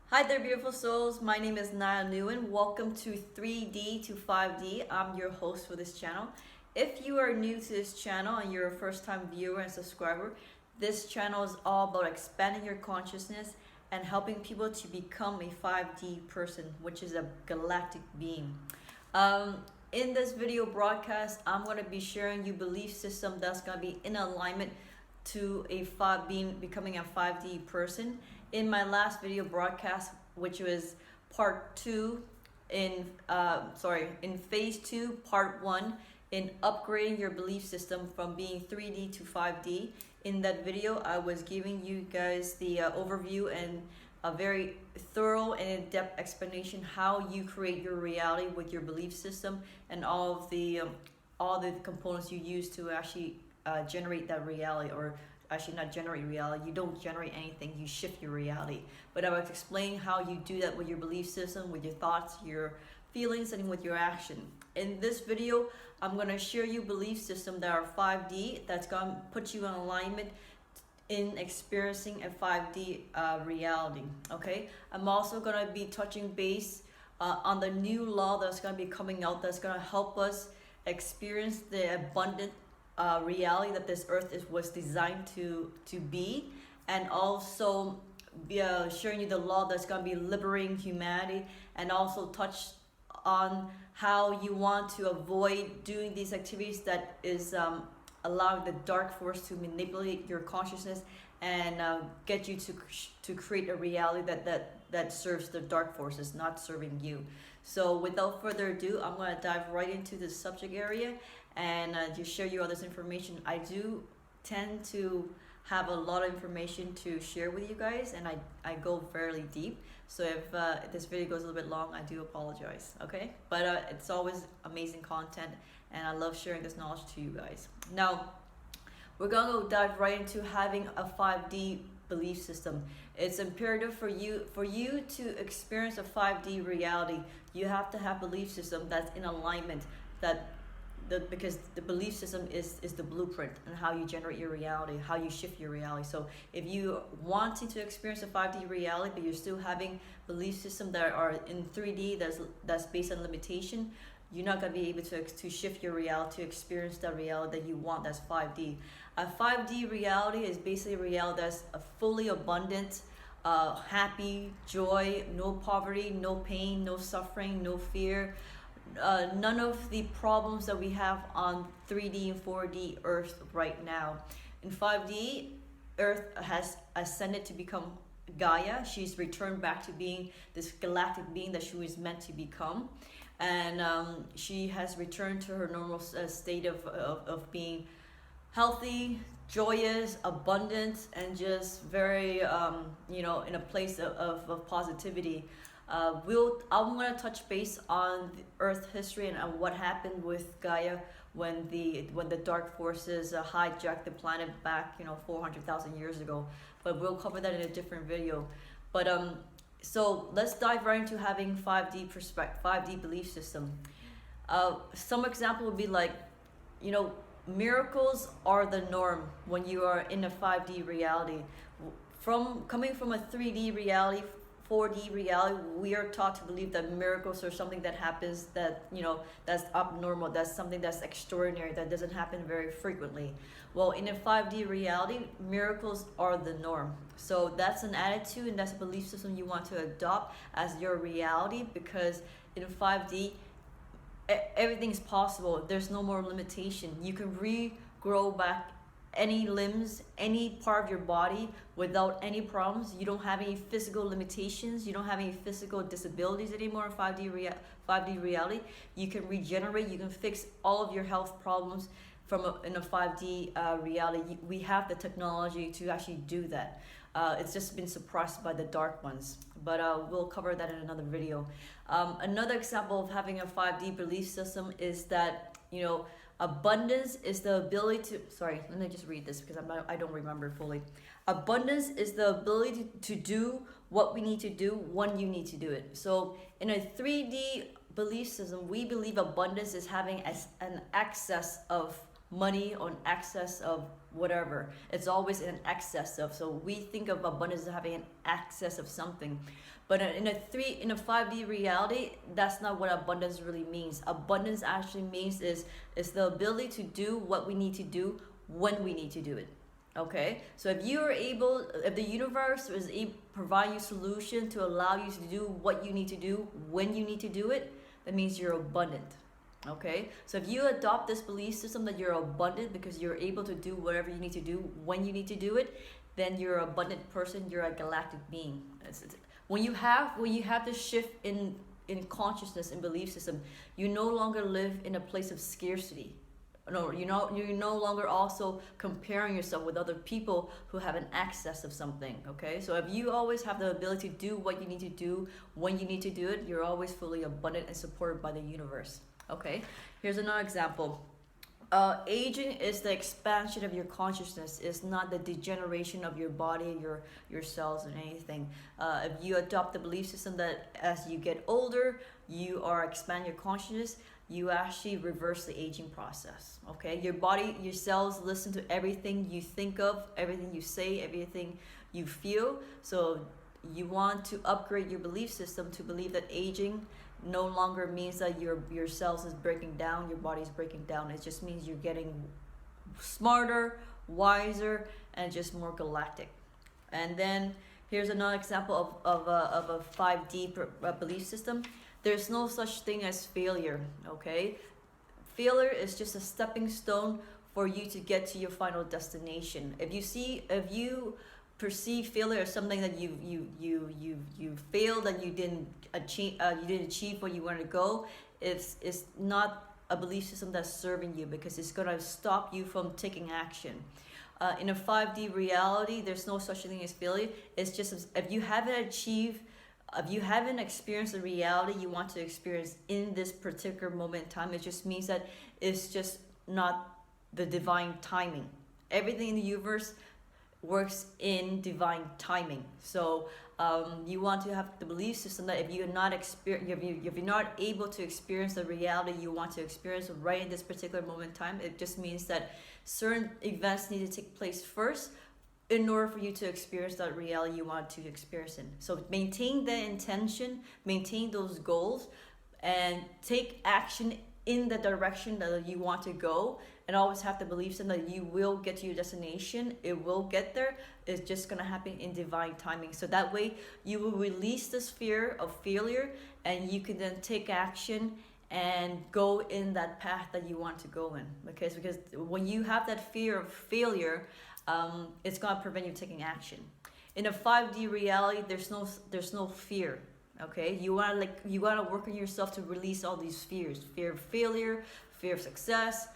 Hi there, beautiful souls. My name is Naya Nguyen. Welcome to 3D to 5D. I'm your host for this channel. If you are new to this channel and you're a first-time viewer and subscriber, this channel is all about expanding your consciousness and helping people to become a 5D person, which is a galactic being. In this video broadcast, I'm going to be sharing you belief system that's going to be in alignment to becoming a 5D person. In my last video broadcast, which was part 2 in phase 2, part 1, in upgrading your belief system from being 3D to 5D. In that video, I was giving you guys the overview and a very thorough and in-depth explanation how you create your reality with your belief system and all the components you use to actually generate that reality, or actually not generate reality. You don't generate anything, you shift your reality. But I was explaining how you do that with your belief system, with your thoughts, your feelings, and with your action. In this video, I'm going to share you belief systems that are 5D, that's going to put you in alignment in experiencing a 5D reality. Okay, I'm also going to be touching base on the new law that's going to be coming out, that's going to help us experience the abundant reality that this earth was designed to be, and also showing you the law that's going to be liberating humanity, and also touch on how you want to avoid doing these activities that is allowing the dark force to manipulate your consciousness and get you to create a reality that serves the dark forces, not serving you. So without further ado, I'm going to dive right into the subject area and just share you all this information. I do tend to have a lot of information to share with you guys, and I go fairly deep. So if this video goes a little bit long, I do apologize, okay? But it's always amazing content, and I love sharing this knowledge to you guys. Now, we're going to dive right into having a 5D belief system. It's imperative for you to experience a 5D reality. You have to have belief system that's in alignment, because the belief system is the blueprint and how you generate your reality, how you shift your reality. So if you wanting to experience a 5D reality, but you're still having belief systems that are in 3D, that's based on limitation, you're not going to be able to shift your reality, to experience the reality that you want, that's 5D. A 5D reality is basically a reality that's fully abundant, happy, joy, no poverty, no pain, no suffering, no fear. None of the problems that we have on 3D and 4D Earth right now. In 5D, Earth has ascended to become Gaia. She's returned back to being this galactic being that she was meant to become. And she has returned to her normal state of being healthy, joyous, abundant, and just very, in a place of positivity. I'm going to touch base on the Earth history and what happened with Gaia when the dark forces hijacked the planet back 400,000 years ago. But we'll cover that in a different video. But so let's dive right into having 5D belief system. Some example would be like, miracles are the norm when you are in a 5D reality. Coming from a 3D reality, 4D reality, we are taught to believe that miracles are something that happens that, that's abnormal, that's something that's extraordinary, that doesn't happen very frequently. Well, in a 5D reality, miracles are the norm. So that's an attitude and that's a belief system you want to adopt as your reality, because in 5D, everything's possible. There's no more limitation. You can regrow back any limbs, any part of your body without any problems. You don't have any physical limitations. You don't have any physical disabilities anymore in 5D reality. You can regenerate. You can fix all of your health problems in a 5D reality. We have the technology to actually do that. It's just been suppressed by the dark ones. But we'll cover that in another video. Another example of having a 5D belief system is that, abundance is the ability to, let me just read this because I don't remember fully. Abundance is the ability to do what we need to do when you need to do it. So in a 3D belief system, we believe abundance is having an excess of money or an excess of whatever. It's always in excess of. So we think of abundance as having an excess of something. But in a 5D reality, that's not what abundance really means. Abundance actually means is the ability to do what we need to do when we need to do it. Okay, so if the universe is able to provide you solution to allow you to do what you need to do when you need to do it, that means you're abundant. Okay, so if you adopt this belief system that you're abundant because you're able to do whatever you need to do when you need to do it, then you're an abundant person. You're a galactic being. When you have this shift in consciousness and belief system, you no longer live in a place of scarcity. No, you're no longer also comparing yourself with other people who have an excess of something. Okay, so if you always have the ability to do what you need to do when you need to do it, you're always fully abundant and supported by the universe. Okay, here's another example. Aging is the expansion of your consciousness. It's not the degeneration of your body, your cells, and anything. If you adopt the belief system that as you get older, you are expanding your consciousness, you actually reverse the aging process. Okay, your body, your cells listen to everything you think of, everything you say, everything you feel. So you want to upgrade your belief system to believe that aging no longer means that your cells is breaking down, your body's breaking down. It just means you're getting smarter, wiser, and just more galactic. And then here's another example of a 5D belief system. There's no such thing as failure. Okay, failure is just a stepping stone for you to get to your final destination. If you perceive failure as something that you failed and you didn't achieve where you want to go, it's not a belief system that's serving you, because it's going to stop you from taking action. In a 5D reality, there's no such thing as failure. It's just if you haven't experienced the reality you want to experience in this particular moment in time, it just means that it's just not the divine timing. Everything in the universe works in divine timing. So you want to have the belief system that if you're not able to experience the reality you want to experience right in this particular moment in time, it just means that certain events need to take place first in order for you to experience that reality you want to experience in. So maintain the intention, maintain those goals, and take action in the direction that you want to go, and always have the belief system that you will get to your destination. It will get there. It's just going to happen in divine timing. So that way you will release this fear of failure, and you can then take action and go in that path that you want to go in. Because when you have that fear of failure, it's going to prevent you taking action. In a 5D reality, there's no fear. Okay, you want to work on yourself to release all these fears: fear of failure, fear of success,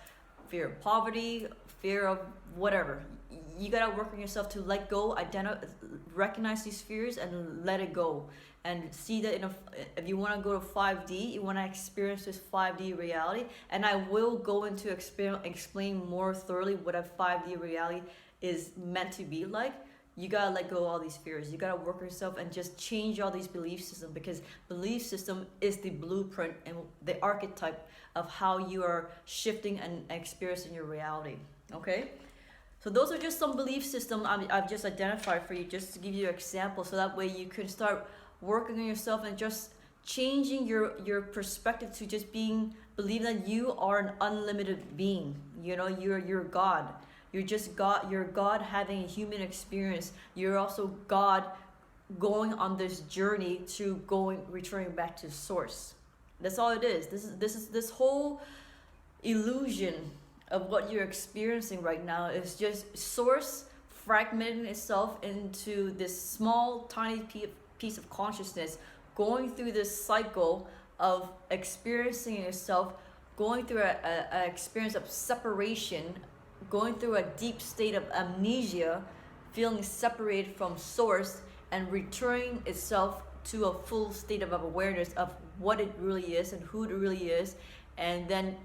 fear of poverty, fear of whatever. You gotta work on yourself to let go, recognize these fears, and let it go. And see that if you want to go to 5D, you want to experience this 5D reality. And I will go into explain more thoroughly what a 5D reality is meant to be like. You gotta let go of all these fears. You gotta work on yourself and just change all these belief systems, because belief system is the blueprint and the archetype of how you are shifting and experiencing your reality. Okay, so those are just some belief systems I've just identified for you, just to give you an example, so that way you can start working on yourself and just changing your perspective to just believe that you are an unlimited being. You know, you're God. You're just God. You're God having a human experience. You're also God going on this journey to returning back to source. That's all it is. This whole illusion of what you're experiencing right now is just source fragmenting itself into this small, tiny piece of consciousness, going through this cycle of experiencing yourself, going through a experience of separation, going through a deep state of amnesia, feeling separated from source, and returning itself to a full state of awareness of what it really is and who it really is, and then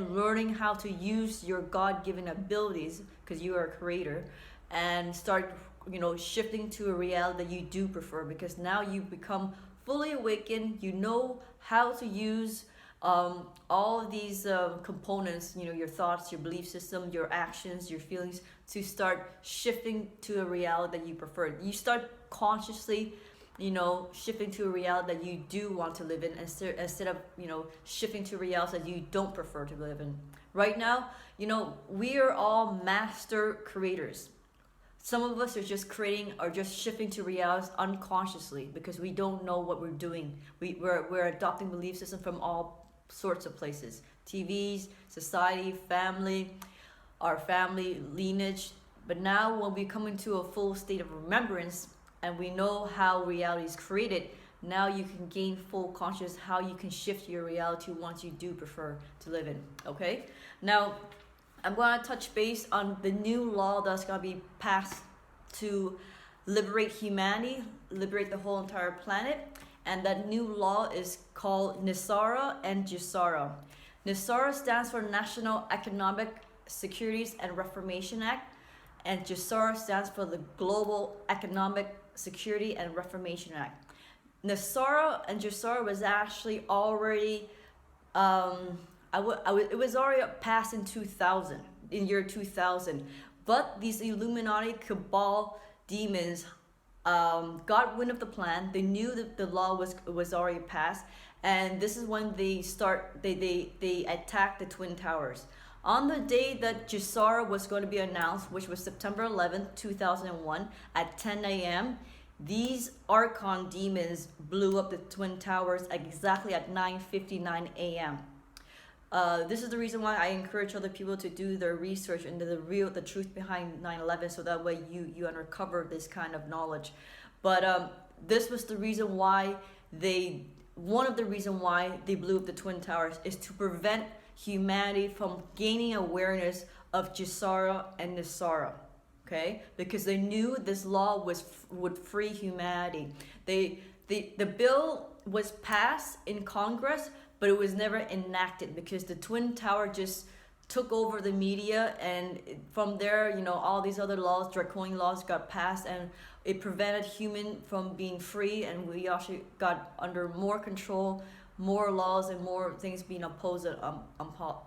learning how to use your God-given abilities, because you are a creator, and start shifting to a reality that you do prefer, because now you become fully awakened. You know how to use all of these components, your thoughts, your belief system, your actions, your feelings, to start shifting to a reality that you prefer. You start consciously shifting to a reality that you do want to live in, instead of shifting to reality that you don't prefer to live in. Right now, we are all master creators. Some of us are just creating or just shifting to realities unconsciously because we don't know what we're doing. We're adopting belief systems from all sorts of places: TVs, society, family, our family lineage. But now when we come into a full state of remembrance and we know how reality is created, now you can gain full consciousness how you can shift your reality once you do prefer to live in. Okay, now I'm going to touch base on the new law that's going to be passed to liberate humanity, liberate the whole entire planet. And that new law is called NESARA and GESARA. NESARA stands for National Economic Securities and Reformation Act, and GESARA stands for the Global Economic Security and Reformation Act. NESARA and GESARA was actually already it was already passed in year 2000, but these Illuminati cabal demons got wind of the plan. They knew that the law was already passed, and this is when they attacked the Twin Towers. On the day that GESARA was going to be announced, which was September 11th, 2001 at 10 a.m., these Archon demons blew up the Twin Towers exactly at 9:59 a.m. This is the reason why I encourage other people to do their research into the truth behind 9/11, so that way you uncover this kind of knowledge. But this was the reason why one of the reasons why they blew up the Twin Towers is to prevent humanity from gaining awareness of GESARA and NESARA. Okay, because they knew this law would free humanity. The bill was passed in Congress, but it was never enacted because the Twin Tower just took over the media, and from there, all these other laws, draconian laws, got passed, and it prevented human from being free, and we actually got under more control, more laws, and more things being imposed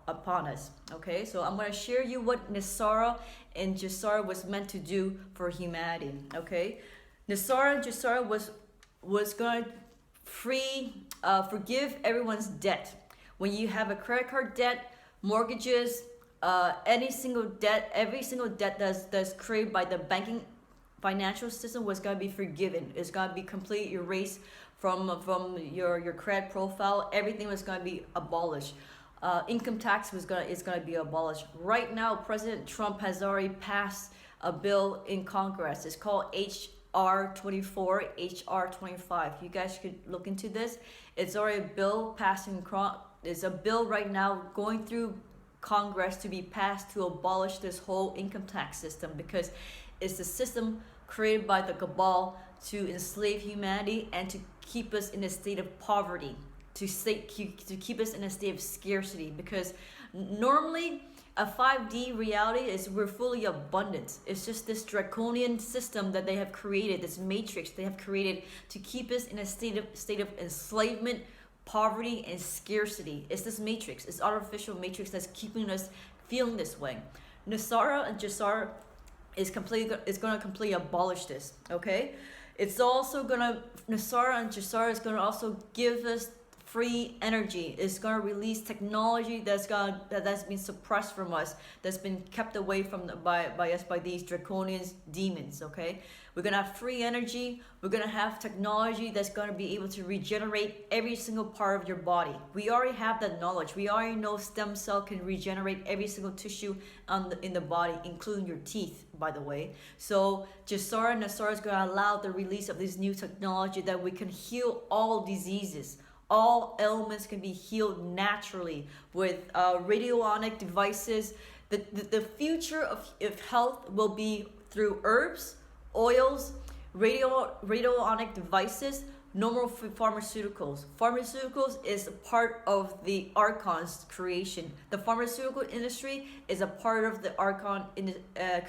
upon us. Okay, so I'm going to share you what NESARA and GESARA was meant to do for humanity. Okay, NESARA and GESARA was going to forgive everyone's debt. When you have a credit card debt, mortgages, every single debt that's created by the banking financial system was going to be forgiven. It's going to be completely erased from your credit profile. Everything was going to be abolished. Income tax is going to be abolished. Right now, President Trump has already passed a bill in Congress. It's called HR 24, HR 25. You guys could look into this. It's already a bill passing. It's a bill right now going through Congress to be passed to abolish this whole income tax system, because it's a system created by the cabal to enslave humanity and to keep us in a state of poverty, to keep us in a state of scarcity. Because normally a 5D reality is we're fully abundant. It's just this draconian system that they have created, this matrix they have created to keep us in a state of enslavement, poverty, and scarcity. It's this matrix, it's artificial matrix that's keeping us feeling this way. NESARA and GESARA is going to completely abolish this. Okay, it's also NESARA and GESARA is going to also give us free energy. It's going to release technology that's been suppressed from us, that's been kept away from by us by these draconian demons. Okay, we're going to have free energy. We're going to have technology that's going to be able to regenerate every single part of your body. We already have that knowledge. We already know stem cell can regenerate every single tissue in the body, including your teeth, by the way. So GESARA and NESARA is going to allow the release of this new technology that we can heal all diseases. All ailments can be healed naturally with radionic devices. The future of health will be through herbs, oils, radionic devices, normal pharmaceuticals. Pharmaceuticals is a part of the Archon's creation. The pharmaceutical industry is a part of the Archon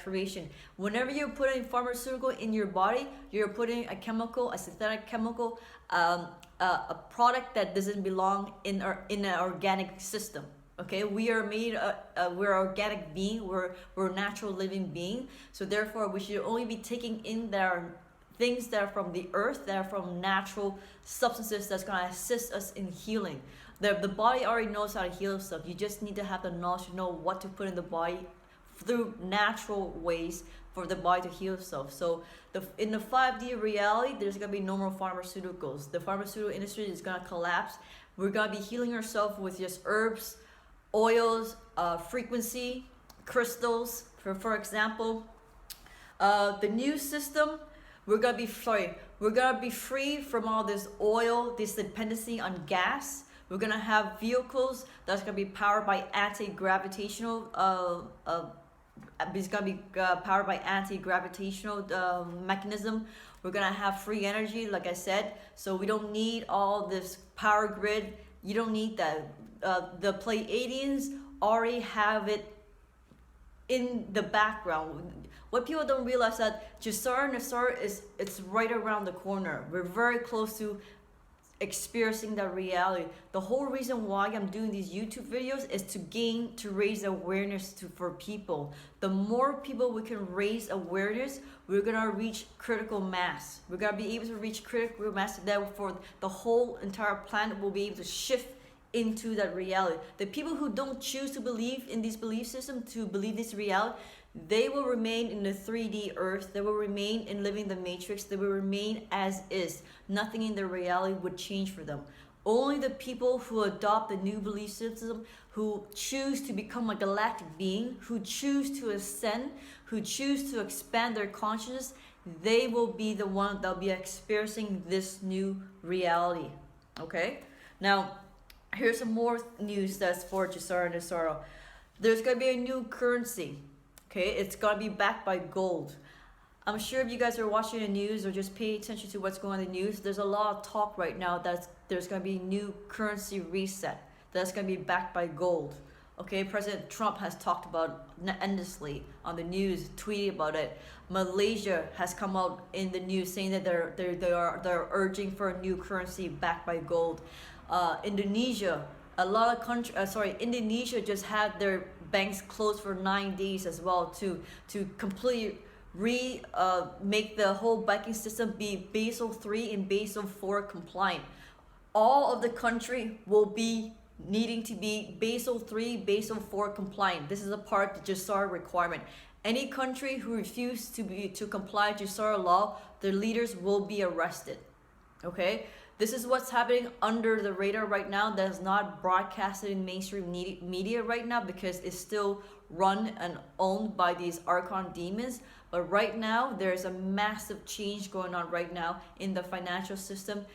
creation. Whenever you're putting pharmaceutical in your body, you're putting a chemical, a synthetic chemical, a product that doesn't belong in an organic system. Okay, we are made, we're organic being, we're natural living being. So therefore, we should only be taking in their things that are from the earth, that are from natural substances that's going to assist us in healing. The body already knows how to heal itself. You just need to have the knowledge to know what to put in the body through natural ways for the body to heal itself. So in the 5D reality, there's going to be no more pharmaceuticals. The pharmaceutical industry is going to collapse. We're going to be healing ourselves with just herbs, oils, frequency, crystals. For example, the new system, we're gonna be free from all this oil, this dependency on gas. We're gonna have vehicles that's gonna be powered by anti-gravitational. It's gonna be powered by anti-gravitational mechanism. We're gonna have free energy, like I said. So we don't need all this power grid. You don't need that. The Pleiadians already have it in the background. What people don't realize that GESARA and NESARA it's right around the corner. We're very close to experiencing that reality. The whole reason why I'm doing these YouTube videos is to raise awareness for people. The more people we can raise awareness, we're gonna reach critical mass. We're gonna be able to reach critical mass, therefore the whole entire planet will be able to shift into that reality. The people who don't choose to believe in this belief system, to believe this reality, they will remain in the 3D earth. They will remain in living the matrix. They will remain as is. Nothing in their reality would change for them. Only the people who adopt the new belief system, who choose to become a galactic being, who choose to ascend, who choose to expand their consciousness, they will be the one that'll be experiencing this new reality. Okay? Now, here's some more news that's for GESARA and NESARA. There's going to be a new currency. Okay, it's going to be backed by gold. I'm sure if you guys are watching the news or just pay attention to what's going on in the news, there's a lot of talk right now that there's going to be new currency reset that's going to be backed by gold. Okay, President Trump has talked about endlessly on the news, tweeting about it. Malaysia has come out in the news saying that they're urging for a new currency backed by gold. Indonesia, Indonesia just had their banks closed for 9 days as well to completely make the whole banking system be Basel III and Basel IV compliant. All of the country will be needing to be Basel III, Basel IV compliant. This is a part of the GESARA requirement. Any country who refuses to comply with GESARA law, their leaders will be arrested. Okay? This is what's happening under the radar right now that is not broadcasted in mainstream media right now because it's still run and owned by these Archon demons. But right now, there's a massive change going on right now in the financial system.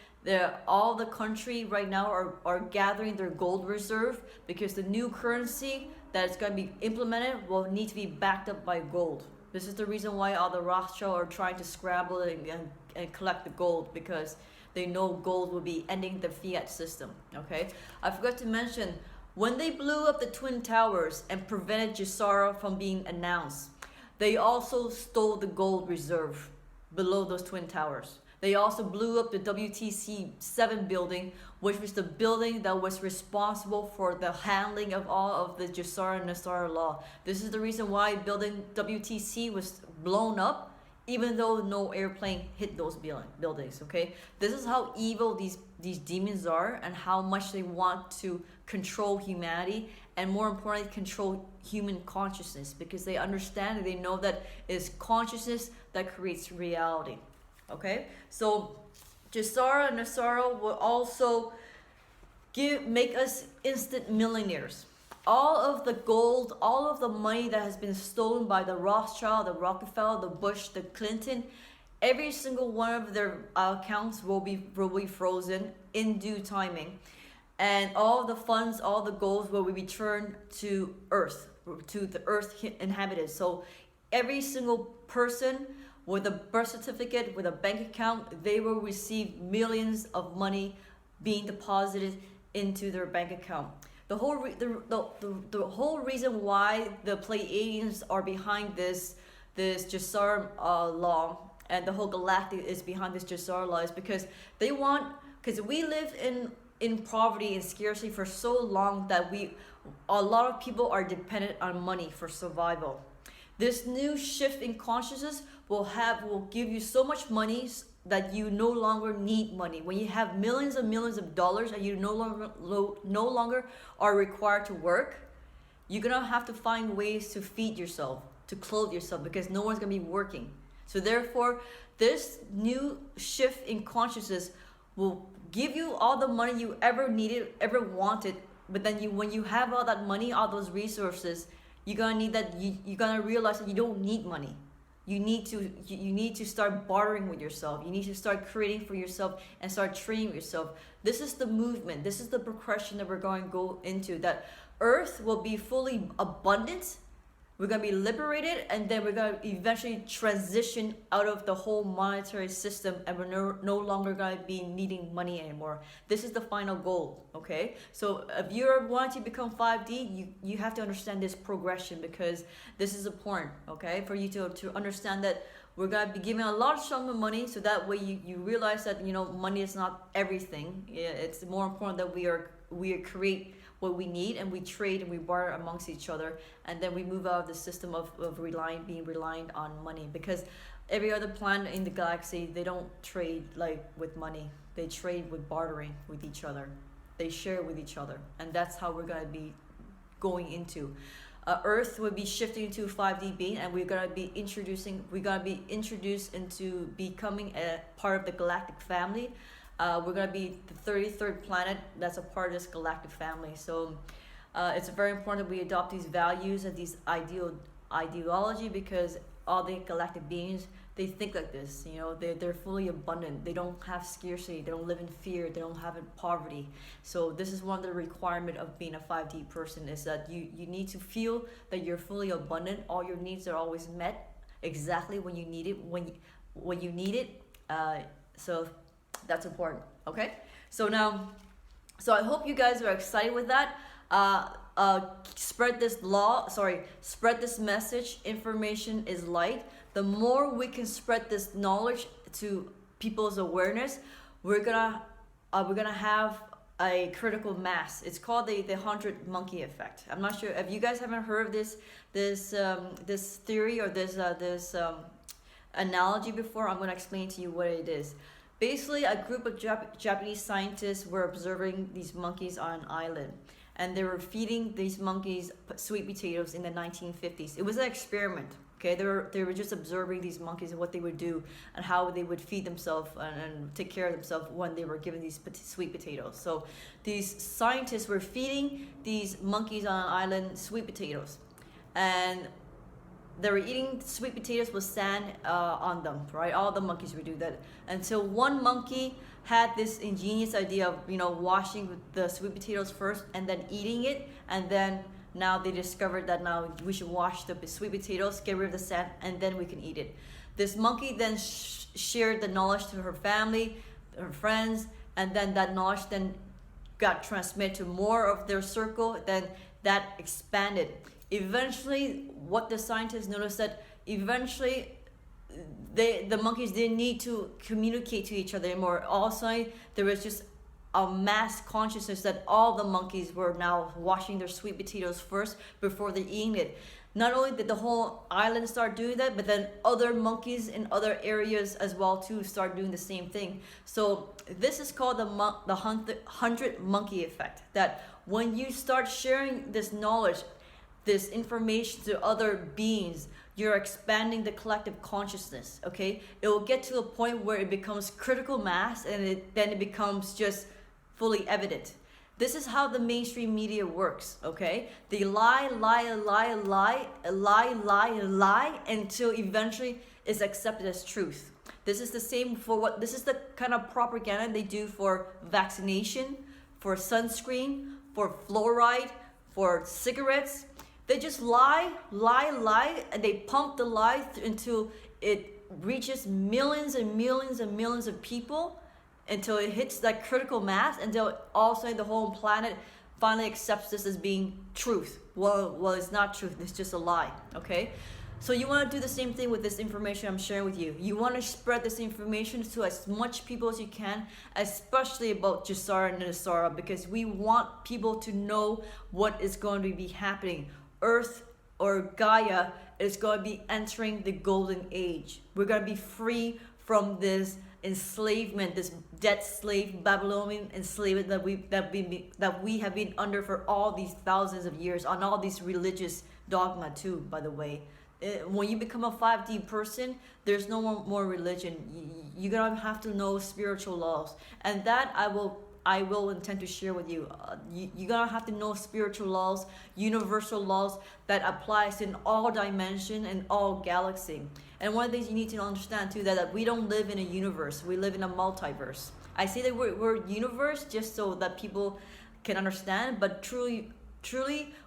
All the country right now are gathering their gold reserve because the new currency that's going to be implemented will need to be backed up by gold. This is the reason why all the Rothschild are trying to scramble and collect the gold, because they know gold will be ending the fiat system. Okay, I forgot to mention, when they blew up the Twin Towers and prevented GESARA from being announced, they also stole the gold reserve below those Twin Towers. They also blew up the WTC 7 building, which was the building that was responsible for the handling of all of the GESARA and NESARA law. This is the reason why building WTC was blown up, even though no airplane hit those buildings. Okay, this is how evil these demons are and how much they want to control humanity, and more importantly, control human consciousness, because they understand and they know that it's consciousness that creates reality. Okay, so GESARA and NESARA will also make us instant millionaires. All of the gold, all of the money that has been stolen by the Rothschild, the Rockefeller, the Bush, the Clinton, every single one of their accounts will be frozen in due timing. And all the funds, all the gold will be returned to Earth, to the Earth inhabited. So every single person with a birth certificate, with a bank account, they will receive millions of money being deposited into their bank account. The whole reason why the Pleiadians are behind this GESARA law, and the whole galactic is behind this GESARA law, is because because we live in poverty and scarcity for so long that a lot of people are dependent on money for survival. This new shift in consciousness will give you so much money that you no longer need money. When you have millions and millions of dollars and you no longer are required to work, you're gonna have to find ways to feed yourself, to clothe yourself, because no one's gonna be working. So therefore, this new shift in consciousness will give you all the money you ever needed, ever wanted. But then when you have all that money, all those resources, you're gonna realize that you don't need money. You need to start bartering with yourself. You need to start creating for yourself and start training yourself. This is the movement. This is the progression that we're going to go into. That Earth will be fully abundant. We're going to be liberated, and then we're going to eventually transition out of the whole monetary system, and we're no longer going to be needing money anymore. This is the final goal, okay? So if you're wanting to become 5D, you have to understand this progression, because this is important, okay? For you to understand that we're going to be giving a large sum of money, so that way you realize that, money is not everything. It's more important that we create what we need, and we trade and we barter amongst each other, and then we move out of the system of being reliant on money, because every other planet in the galaxy, they don't trade like with money. They trade with bartering with each other. They share with each other, and that's how we're going to be going into. Earth will be shifting to 5D being, and we're gonna be introduced into becoming a part of the galactic family. We're going to be the 33rd planet that's a part of this galactic family. So it's very important that we adopt these values and these ideology, because all the galactic beings, they think like this. They're fully abundant. They don't have scarcity. They don't live in fear. They don't have poverty. So this is one of the requirements of being a 5D person, is that you need to feel that you're fully abundant. All your needs are always met exactly when you need it, when you need it. So that's important, okay? So I hope you guys are excited with that. Spread this message. Information is light. The more we can spread this knowledge to people's awareness, we're gonna have a critical mass. It's called the 100 monkey effect. I'm not sure if you guys haven't heard of this theory or this analogy before. I'm gonna explain to you what it is. Basically, a group of Japanese scientists were observing these monkeys on an island, and they were feeding these monkeys sweet potatoes in the 1950s. It was an experiment, okay? They were just observing these monkeys and what they would do and how they would feed themselves and take care of themselves when they were given these sweet potatoes. So these scientists were feeding these monkeys on an island sweet potatoes, and they were eating sweet potatoes with sand on them, right? All the monkeys would do that until one monkey had this ingenious idea of, washing the sweet potatoes first and then eating it. And then now they discovered that now we should wash the sweet potatoes, get rid of the sand, and then we can eat it. This monkey then shared the knowledge to her family, her friends, and then that knowledge then got transmitted to more of their circle. Then that expanded. Eventually, what the scientists noticed, that eventually the monkeys didn't need to communicate to each other anymore. All of a sudden, there was just a mass consciousness that all the monkeys were now washing their sweet potatoes first before they're eating it. Not only did the whole island start doing that, but then other monkeys in other areas as well too start doing the same thing. So this is called the 100 monkey effect. That when you start sharing this knowledge, this information to other beings, you're expanding the collective consciousness, okay? It will get to a point where it becomes critical mass, and then it becomes just fully evident. This is how the mainstream media works, okay? They lie until eventually it's accepted as truth. This is the same this is the kind of propaganda they do for vaccination, for sunscreen, for fluoride, for cigarettes. They just lie, and they pump the lie until it reaches millions and millions and millions of people until it hits that critical mass, until all of a sudden the whole planet finally accepts this as being truth. Well, it's not truth, it's just a lie, okay? So you want to do the same thing with this information I'm sharing with you. You want to spread this information to as much people as you can, especially about GESARA and NESARA, because we want people to know what is going to be happening. Earth, or Gaia, is going to be entering the golden age. We're going to be free from this enslavement, this debt slave Babylonian enslavement that we have been under for all these thousands of years, on all these religious dogma too, by the way. When you become a 5D person, there's no more religion. You're gonna have to know spiritual laws, and that I will intend to share with you. You're gonna have to know spiritual laws, universal laws that applies in all dimension and all galaxy. And one of the things you need to understand too, that we don't live in a universe, we live in a multiverse. I say the word universe just so that people can understand, but truly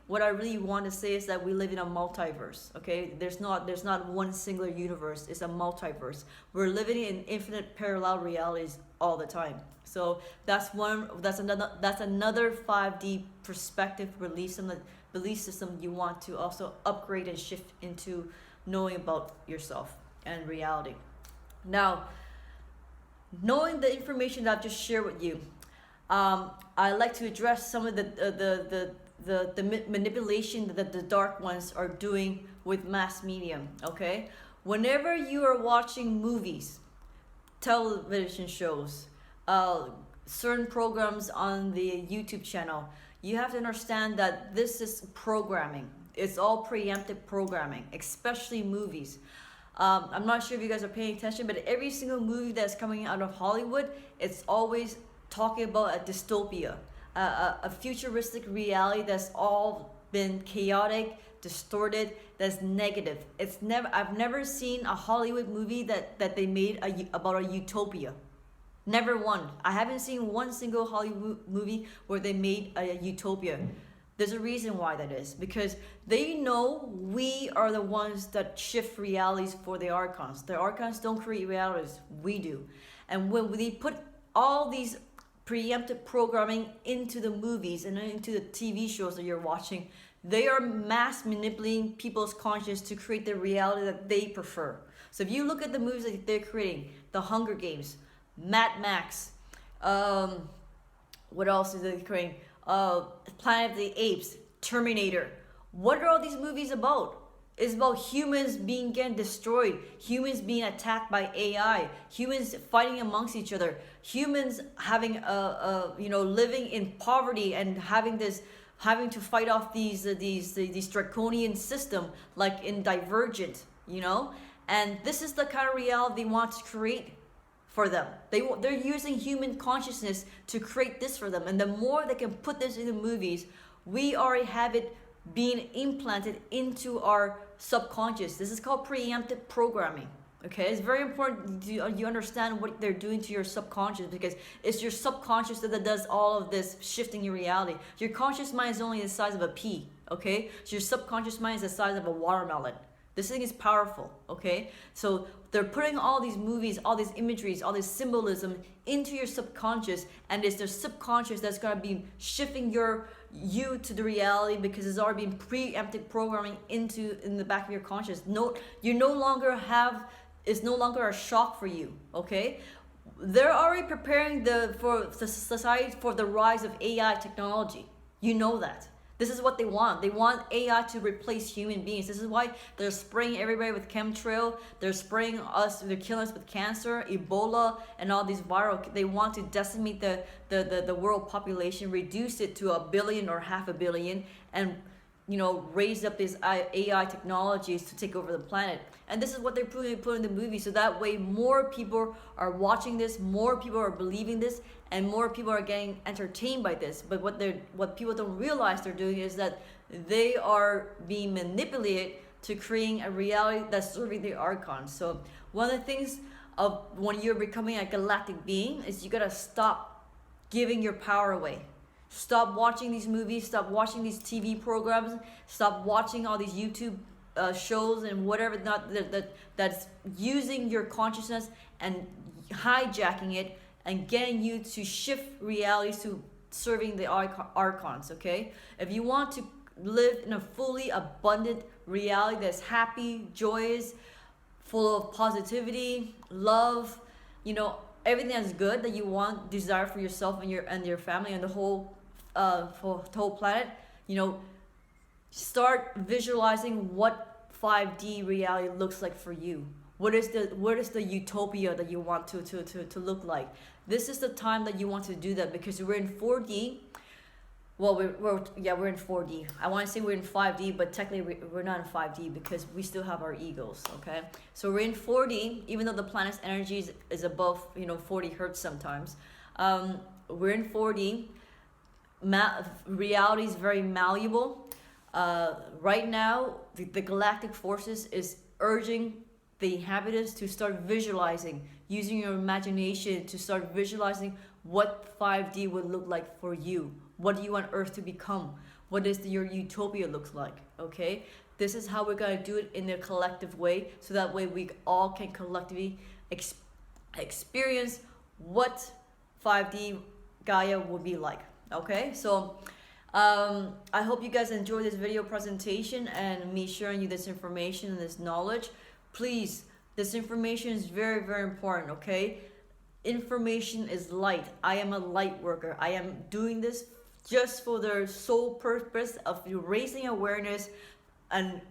what I really want to say is that we live in a multiverse. Okay, there's not one singular universe, it's a multiverse. We're living in infinite parallel realities all the time. So that's another 5D perspective belief system you want to also upgrade and shift into knowing about yourself and reality. Now, knowing the information that I've just shared with you, I like to address some of the manipulation that the dark ones are doing with mass media. Okay, whenever you are watching movies, television shows, certain programs on the YouTube channel, you have to understand that this is programming. It's all preemptive programming, especially movies. I'm not sure if you guys are paying attention, but every single movie that's coming out of Hollywood, it's always talking about a dystopia, a futuristic reality that's all been chaotic, distorted, that's negative. I've never seen a Hollywood movie that they made about a utopia. Never one. I haven't seen one single Hollywood movie where they made a utopia. There's a reason why that is, because they know we are the ones that shift realities for the archons. The archons don't create realities, we do. And when they put all these preemptive programming into the movies and into the TV shows that you're watching, they are mass manipulating people's conscience to create the reality that they prefer. So if you look at the movies that they're creating, The Hunger Games, Mad Max, what else is they creating? Planet of the Apes, Terminator. What are all these movies about? It's about humans getting destroyed, humans being attacked by AI, humans fighting amongst each other, humans having living in poverty and having to fight off these draconian system like in Divergent, and this is the kind of reality they want to create for them. They're using human consciousness to create this for them, and the more they can put this in the movies, we already have it being implanted into our subconscious. This is called preemptive programming. Okay, it's very important you understand what they're doing to your subconscious, because it's your subconscious that does all of this shifting your reality. Your conscious mind is only the size of a pea. Okay, so your subconscious mind is the size of a watermelon. This thing is powerful. Okay, so they're putting all these movies, all these imageries, all this symbolism into your subconscious, and it's their subconscious that's going to be shifting you to the reality, because it's already been preemptive programming in the back of your conscious. It's no longer a shock for you. Okay, they're already preparing for the society for the rise of AI technology. You know that. This is what they want. They want AI to replace human beings. This is why they're spraying everybody with chemtrail. They're spraying us. They're killing us with cancer, Ebola, and all these viral. They want to decimate the world population, reduce it to 1 billion or 500 million, and raise up these AI technologies to take over the planet. And this is what they're putting in the movie, so that way more people are watching this, more people are believing this, and more people are getting entertained by this. But what people don't realize they're doing is that they are being manipulated to creating a reality that's serving the archons. So one of the things of when you're becoming a galactic being is you gotta stop giving your power away. Stop watching these movies, stop watching these TV programs, stop watching all these YouTube shows and whatever not that's using your consciousness and hijacking it and getting you to shift realities to serving the archons. Okay, if you want to live in a fully abundant reality that's happy, joyous, full of positivity, love, everything that's good that you want, desire for yourself and your family and the whole planet, start visualizing what 5D reality looks like for you. What is the utopia that you want to look like? This is the time that you want to do that, because we're in 4D. Well, we're in 4D. I want to say we're in 5D, but technically we're not in 5D because we still have our egos, okay? So we're in 4D, even though the planet's energy is above, 40 hertz sometimes. We're in 4D. Reality is very malleable. Right now, the galactic forces is urging the inhabitants to start visualizing, using your imagination to start visualizing what 5D would look like for you. What do you want Earth to become? What does your utopia look like? Okay, this is how we're gonna do it in a collective way, so that way we all can collectively experience what 5D Gaia will be like. Okay, so I hope you guys enjoyed this video presentation and me sharing you this information and this knowledge. Please, this information is very, very important. Okay, information is light. I am a light worker. I am doing this just for the sole purpose of raising awareness and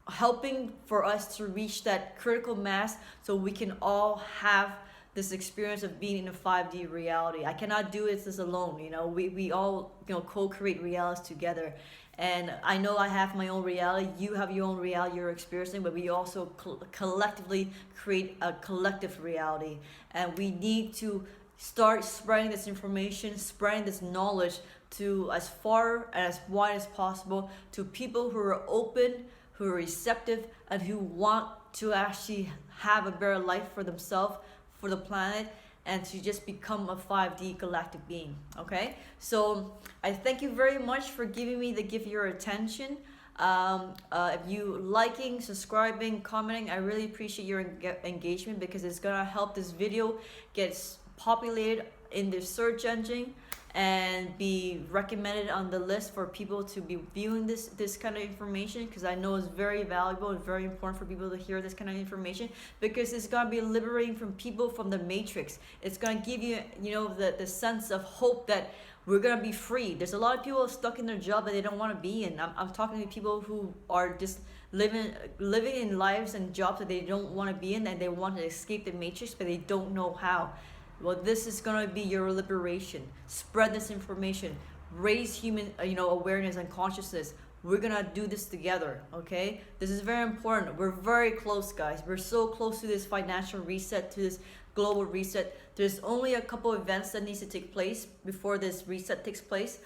helping for us to reach that critical mass, so we can all have this experience of being in a 5D reality. I cannot do this alone. We all co-create realities together. And I know I have my own reality, you have your own reality you're experiencing, but we also collectively create a collective reality. And we need to start spreading this information, spreading this knowledge to as far and as wide as possible, to people who are open, who are receptive, and who want to actually have a better life for themselves, for the planet, and to just become a 5D galactic being. Okay, so I thank you very much for giving me the gift of your attention. If you liking, subscribing, commenting, I really appreciate your engagement, because it's gonna help this video get populated in the search engine and be recommended on the list for people to be viewing this kind of information, because I know it's very valuable and very important for people to hear this kind of information, because it's going to be liberating from people from the matrix. It's going to give you the sense of hope that we're going to be free. There's a lot of people stuck in their job that they don't want to be in. I'm talking to people who are just living in lives and jobs that they don't want to be in, and they want to escape the matrix, but they don't know how. Well, this is going to be your liberation. Spread this information. Raise human, awareness and consciousness. We're going to do this together, okay? This is very important. We're very close, guys. We're so close to this financial reset, to this global reset. There's only a couple events that needs to take place before this reset takes place.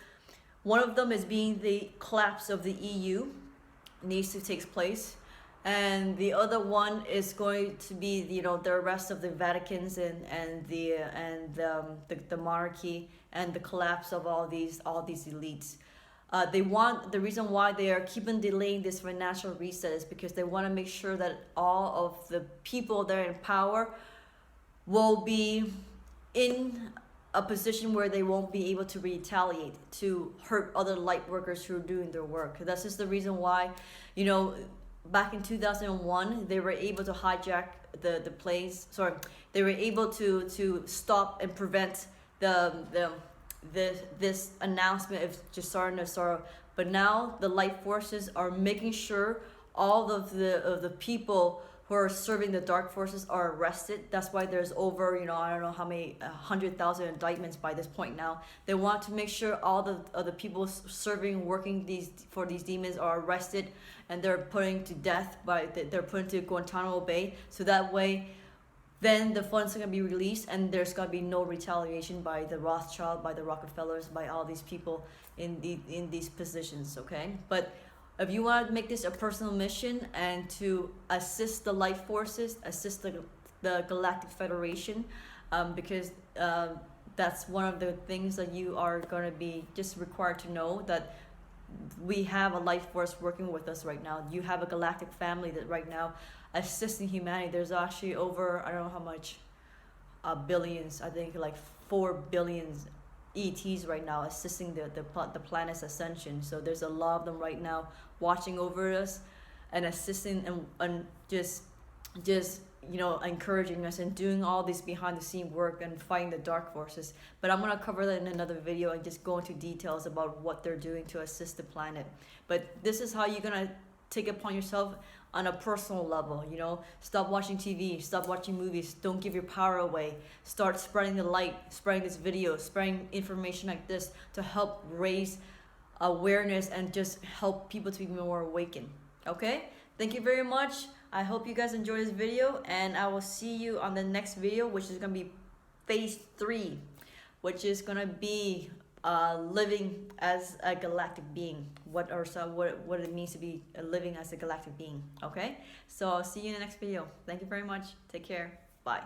One of them is being the collapse of the EU needs to take place. And the other one is going to be, the arrest of the Vaticans and the monarchy, and the collapse of all these elites. The reason why they are keeping delaying this financial reset is because they want to make sure that all of the people that are in power will be in a position where they won't be able to retaliate, to hurt other light workers who are doing their work. That's just the reason why, back in 2001, they were able to hijack the planes. Sorry, they were able to stop and prevent this announcement of GESARA and NESARA. But now the light forces are making sure all of the people who are serving the dark forces are arrested. That's why there's over, I don't know how many 100,000 indictments by this point now. They want to make sure all the people working for these demons are arrested, and they're putting to death they're put into Guantanamo Bay. So that way, then the funds are gonna be released, and there's gonna be no retaliation by the Rothschild, by the Rockefellers, by all these people in these positions. Okay, but if you want to make this a personal mission and to assist the light forces, assist the Galactic Federation, because that's one of the things that you are going to be just required to know, that we have a life force working with us right now. You have a galactic family that right now assisting humanity. There's actually over, I don't know how much, billions, I think like 4 billion ETs right now assisting the planet's ascension. So there's a lot of them right now watching over us and assisting and just encouraging us and doing all this behind the scene work and fighting the dark forces. But I'm going to cover that in another video and just go into details about what they're doing to assist the planet. But this is how you're going to take it upon yourself on a personal level. Stop watching TV, stop watching movies, don't give your power away. Start spreading the light, spreading this video, spreading information like this to help raise awareness and just help people to be more awakened. Okay, thank you very much. I hope you guys enjoy this video, and I will see you on the next video, which is going to be phase 3, which is going to be living as a galactic being, what it means to be living as a galactic being. Okay, so I'll see you in the next video. Thank you very much. Take care. Bye.